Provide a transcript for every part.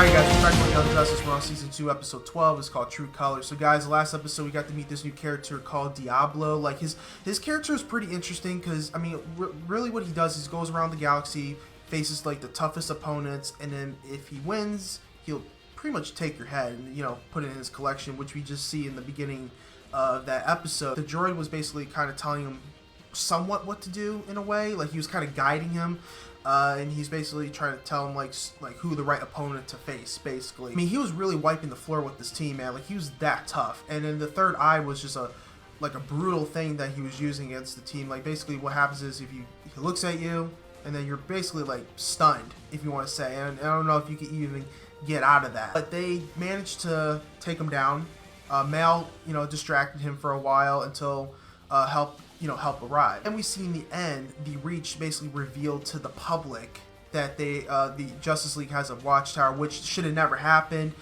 Alright guys, we're back with Young Justice. We're on Season 2, Episode 12. It's called True Colors. So guys, the last episode we got to meet this new character called Diablo. Like, his character is pretty interesting because, I mean, really what he does is he goes around the galaxy, faces, like, the toughest opponents, and then if he wins, he'll pretty much take your head and, you know, put it in his collection, which we just see in the beginning of that episode. The droid was basically kind of telling him somewhat what to do in a way. Like, he was kind of guiding him. And he's basically trying to tell him like who the right opponent to face, basically. I mean, he was really wiping the floor with this team, man. Like, he was that tough. And then the third eye was just a brutal thing that he was using against the team. Like, basically what happens is if he looks at you, and then you're basically like stunned, if you want to say. And I don't know if you can even get out of that. But they managed to take him down. Mal, you know, distracted him for a while until help arrive. And we see in the end, the Reach basically revealed to the public that the Justice League has a watchtower, which should have never happened.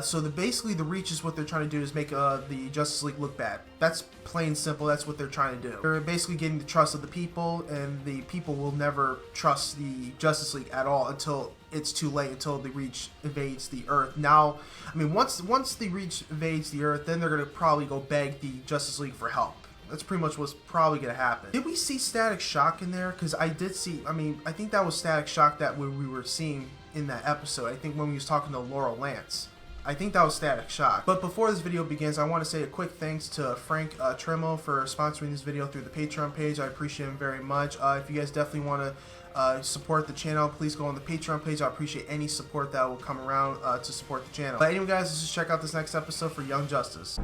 So basically the Reach is what they're trying to do is make the Justice League look bad. That's plain simple. That's what they're trying to do. They're basically getting the trust of the people, and the people will never trust the Justice League at all until it's too late, until the Reach invades the Earth. Now, I mean, once the Reach invades the Earth, then they're going to probably go beg the Justice League for help. That's pretty much what's probably going to happen. Did we see Static Shock in there? Because I did see, I mean, I think that was Static Shock that we were seeing in that episode. I think when we was talking to Laurel Lance. I think that was Static Shock. But before this video begins, I want to say a quick thanks to Frank Tremel for sponsoring this video through the Patreon page. I appreciate him very much. If you guys definitely want to support the channel, please go on the Patreon page. I appreciate any support that will come around to support the channel. But anyway guys, let's just check out this next episode for Young Justice.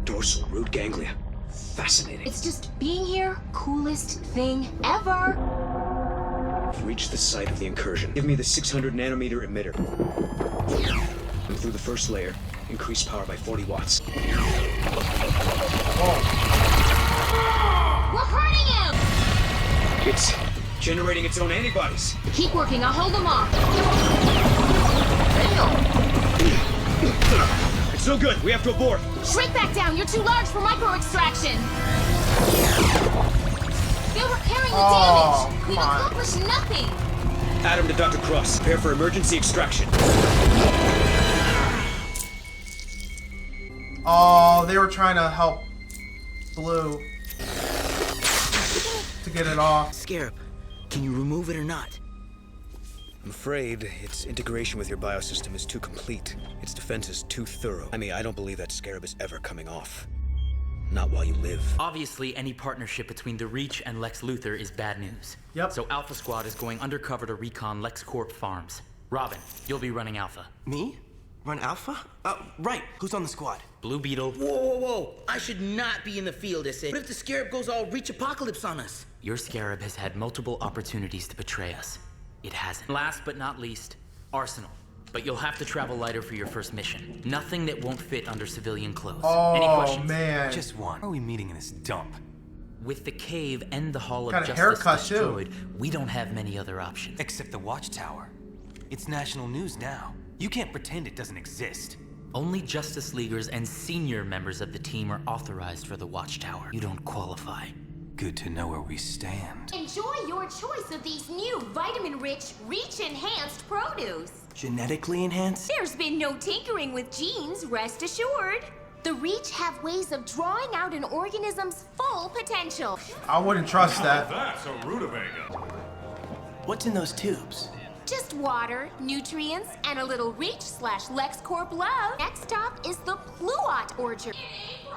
Dorsal root ganglia. Fascinating. It's just being here, coolest thing ever. I've reached the site of the incursion. Give me the 600 nanometer emitter. And through the first layer, increase power by 40 watts. Whoa. We're hurting him! It's generating its own antibodies. Keep working, I'll hold them off. Damn. It's no good. We have to abort. Shrink back down. You're too large for micro-extraction. They're repairing the damage. We've accomplished nothing. Adam to Dr. Cross. Prepare for emergency extraction. Oh, they were trying to help Blue to get it off. Scarab, can you remove it or not? I'm afraid its integration with your biosystem is too complete. Its defense is too thorough. I mean, I don't believe that Scarab is ever coming off. Not while you live. Obviously, any partnership between the Reach and Lex Luthor is bad news. Yep. So Alpha Squad is going undercover to recon LexCorp farms. Robin, you'll be running Alpha. Me? Run Alpha? Right. Who's on the squad? Blue Beetle. Whoa. I should not be in the field, I say. What if the Scarab goes all Reach apocalypse on us? Your Scarab has had multiple opportunities to betray us. It hasn't. Last but not least, Arsenal. But you'll have to travel lighter for your first mission. Nothing that won't fit under civilian clothes. Any questions? Man. Just one. Why are we meeting in this dump? With the cave and the Hall of Got a Justice haircut, destroyed, we don't have many other options. Except the Watchtower. It's national news now. You can't pretend it doesn't exist. Only Justice Leaguers and senior members of the team are authorized for the Watchtower. You don't qualify. Good to know where we stand. Enjoy your choice of these new vitamin-rich, Reach-enhanced produce. Genetically enhanced? There's been no tinkering with genes, rest assured. The Reach have ways of drawing out an organism's full potential. I wouldn't trust that. That's a rutabaga. What's in those tubes? Just water, nutrients, and a little Reach/LexCorp love. Next stop is the Pluot Orchard.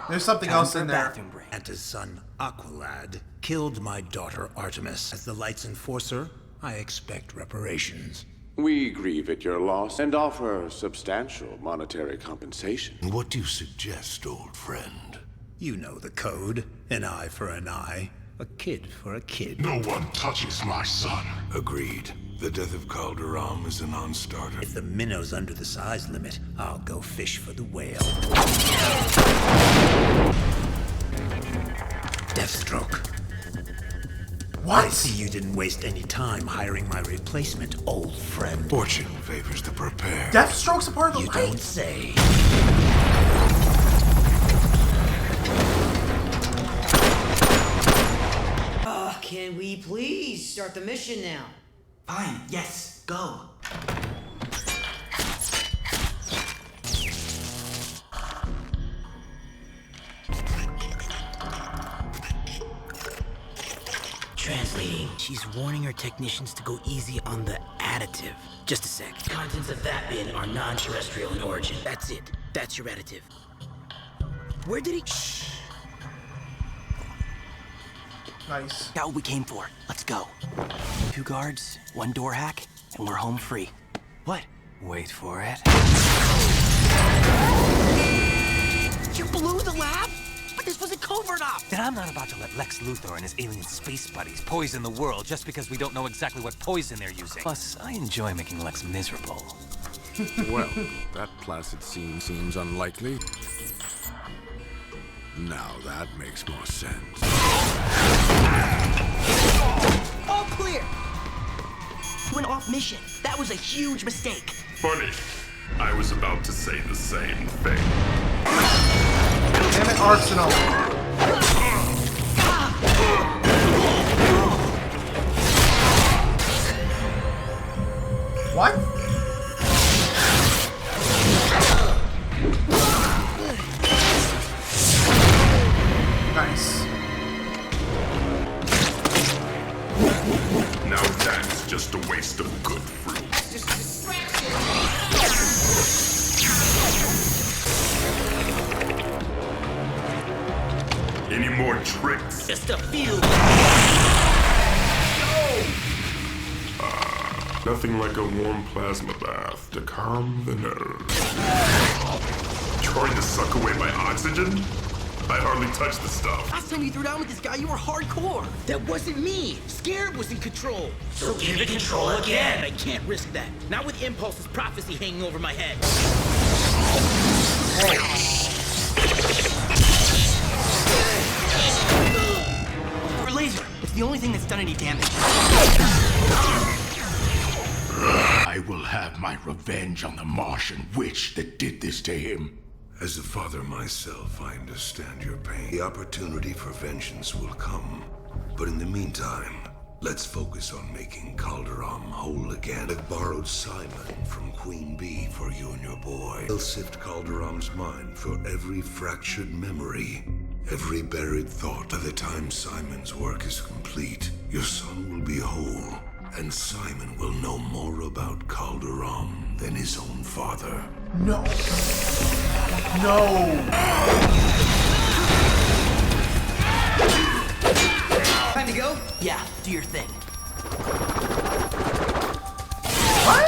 There's something else in there. Bathroom break. And his son, Aqualad, killed my daughter Artemis. As the Light's enforcer, I expect reparations. We grieve at your loss and offer substantial monetary compensation. What do you suggest, old friend? You know the code. An eye for an eye. A kid for a kid. No one touches my son. Agreed. The death of Calderam is a non-starter. If the minnow's under the size limit, I'll go fish for the whale. Deathstroke. What? I see you didn't waste any time hiring my replacement, old friend. Fortune favors the prepared. Deathstroke's a part of the You Light? don't say. Can we please start the mission now? Fine, yes, go. She's warning her technicians to go easy on the additive. Just a sec. Contents of that bin are non-terrestrial in origin. That's it. That's your additive. Where did he... Shh. Nice. Got what we came for. Let's go. 2 guards, 1 door hack, and we're home free. What? Wait for it. You blew the lab? But this was a covert op! Then I'm not about to let Lex Luthor and his alien space buddies poison the world just because we don't know exactly what poison they're using. Plus, I enjoy making Lex miserable. Well, that placid scene seems unlikely. Now that makes more sense. All clear! Went off mission. That was a huge mistake. Funny. I was about to say the same thing. Damn it, Arsenal. What? Nice. Now that's just a waste of good fruit. Any more tricks? Just a few. Nothing like a warm plasma bath to calm the nerves. Trying to suck away my oxygen? I hardly touched the stuff. Last time you threw down with this guy, you were hardcore. That wasn't me. Scarab was in control. So give it control again. I can't risk that. Not with Impulse's prophecy hanging over my head. Or laser. It's the only thing that's done any damage. I will have my revenge on the Martian witch that did this to him. As a father myself, I understand your pain. The opportunity for vengeance will come. But in the meantime, let's focus on making Calderon whole again. I've borrowed Simon from Queen Bee for you and your boy. He'll sift Calderon's mind for every fractured memory, every buried thought. By the time Simon's work is complete, your son will be whole, and Simon will know more about Calderon than his own father. No. No. Time to go? Yeah, do your thing. What?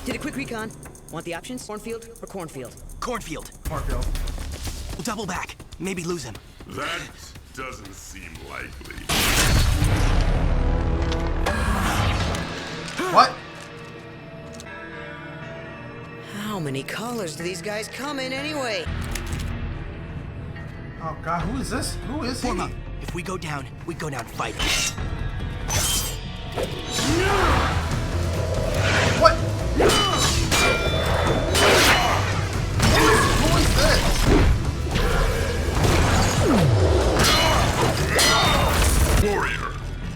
Did a quick recon. Want the options? Cornfield or cornfield? Cornfield. Cornfield. We'll double back. Maybe lose him. That doesn't seem likely. What? How many colors do these guys come in anyway? Oh God, who is this? Who is he? Form up. If we go down fighting. What? Who is this? Warrior,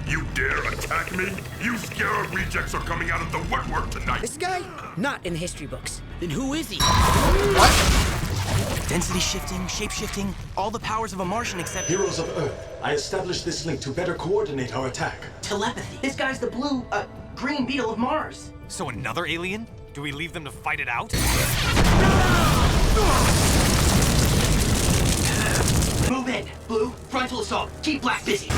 you dare attack me? You Scarab rejects are coming out of the woodwork tonight. This guy? Not in the history books. Then who is he? What? Density shifting, shape shifting, all the powers of a Martian except... Heroes of Earth, I established this link to better coordinate our attack. Telepathy. This guy's the blue, green beetle of Mars. So another alien? Do we leave them to fight it out? Move in. Blue, frontal assault. Keep Black busy.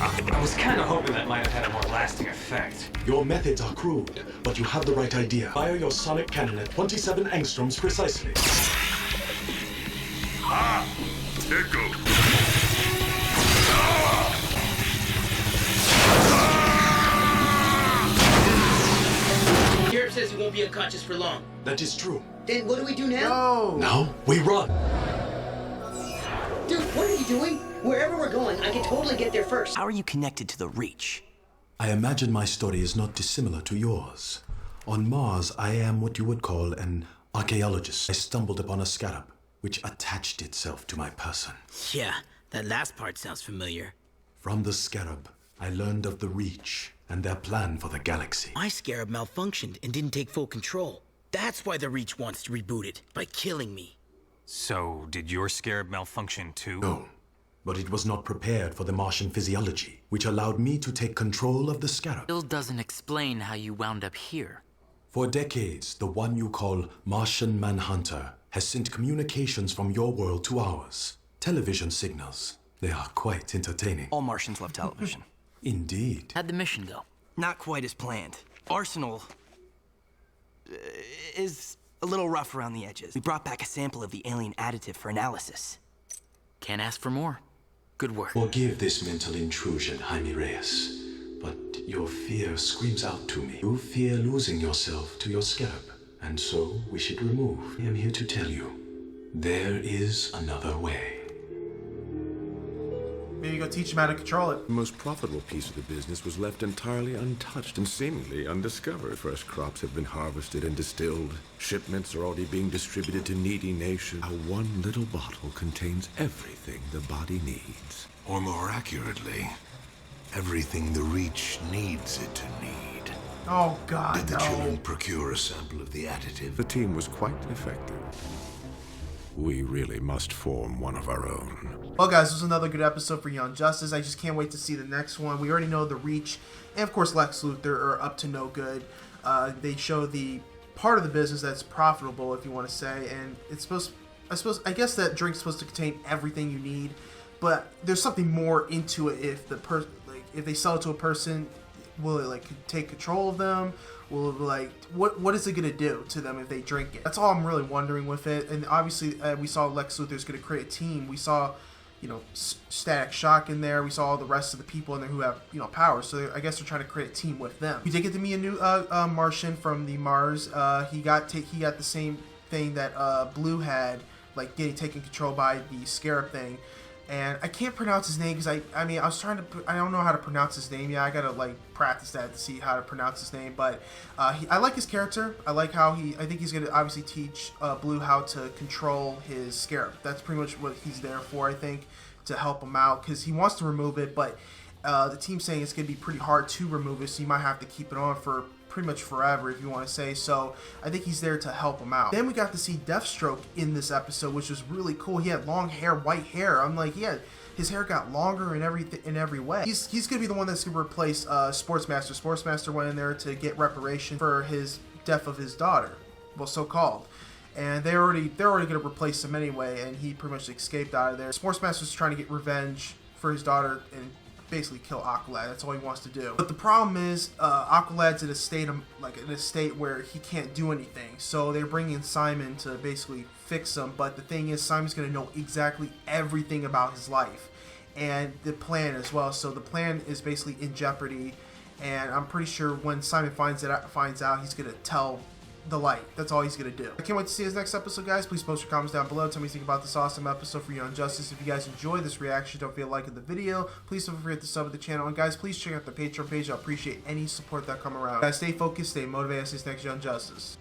I was kind of hoping that might have had a more lasting effect. Your methods are crude, but you have the right idea. Fire your sonic cannon at 27 angstroms precisely. Ah! Tickle! Garrett says he won't be unconscious for long. That is true. Then what do we do now? No. Now, we run. Dude, what are you doing? Wherever we're going, I can totally get there first. How are you connected to the Reach? I imagine my story is not dissimilar to yours. On Mars, I am what you would call an archaeologist. I stumbled upon a scarab, which attached itself to my person. Yeah, that last part sounds familiar. From the scarab, I learned of the Reach and their plan for the galaxy. My scarab malfunctioned and didn't take full control. That's why the Reach wants to reboot it, by killing me. So, did your scarab malfunction too? No, but it was not prepared for the Martian physiology, which allowed me to take control of the scarab. Still doesn't explain how you wound up here. For decades, the one you call Martian Manhunter has sent communications from your world to ours. Television signals. They are quite entertaining. All Martians love television. Indeed. How'd the mission go? Not quite as planned. Arsenal is a little rough around the edges. We brought back a sample of the alien additive for analysis. Can't ask for more. Good work. Forgive this mental intrusion, Jaime Reyes, but your fear screams out to me. You fear losing yourself to your scarab, and so we should remove. I am here to tell you, there is another way. Maybe go teach him how to control it. The most profitable piece of the business was left entirely untouched and seemingly undiscovered. Fresh crops have been harvested and distilled. Shipments are already being distributed to needy nations. How one little bottle contains everything the body needs. Or more accurately, everything the Reach needs it to need. Oh, God, Did the no. children procure a sample of the additive? The team was quite effective. We really must form one of our own. Well, guys, this was another good episode for Young Justice. I just can't wait to see the next one. We already know the Reach and, of course, Lex Luthor are up to no good. They show the part of the business that's profitable, if you want to say, and it's supposed. I guess that drink's supposed to contain everything you need, but there's something more into it. If if they sell it to a person, will it take control of them? Will it what is it gonna do to them if they drink it? That's all I'm really wondering with it. And obviously, we saw Lex Luthor's gonna create a team. We saw, Static Shock in there. We saw all the rest of the people in there who have, powers. So I guess they're trying to create a team with them. We did get to meet a new Martian from the Mars. He got the same thing that Blue had, getting taken control by the Scarab thing. And I can't pronounce his name because I was trying to, I don't know how to pronounce his name. Yeah, I gotta practice that to see how to pronounce his name. But I like his character. I like how I think he's gonna obviously teach Blue how to control his Scarab. That's pretty much what he's there for, I think, to help him out because he wants to remove it, but the team's saying it's gonna be pretty hard to remove it, so you might have to keep it on for pretty much forever, if you want to say. So I think he's there to help him out. Then we got to see Deathstroke in this episode, which was really cool. He had long hair, white hair. I'm like, yeah, his hair got longer in every way. He's gonna be the one that's gonna replace Sportsmaster. Sportsmaster went in there to get reparation for his death of his daughter, well, so called. And they're already gonna replace him anyway, and he pretty much escaped out of there. Sportsmaster's trying to get revenge for his daughter and basically kill Aqualad. That's all he wants to do. But the problem is, Aqualad's in a state where he can't do anything. So they're bringing Simon to basically fix him. But the thing is, Simon's gonna know exactly everything about his life and the plan as well. So the plan is basically in jeopardy. And I'm pretty sure when Simon finds out, he's gonna tell the light. That's all he's gonna do. I can't wait to see his next episode, guys. Please post your comments down below. Tell me what you think about this awesome episode for Young Justice. If you guys enjoyed this reaction, don't forget to like the video. Please don't forget to sub to the channel. And guys, please check out the Patreon page. I appreciate any support that come around. Guys, stay focused, stay motivated. See you next Young Justice.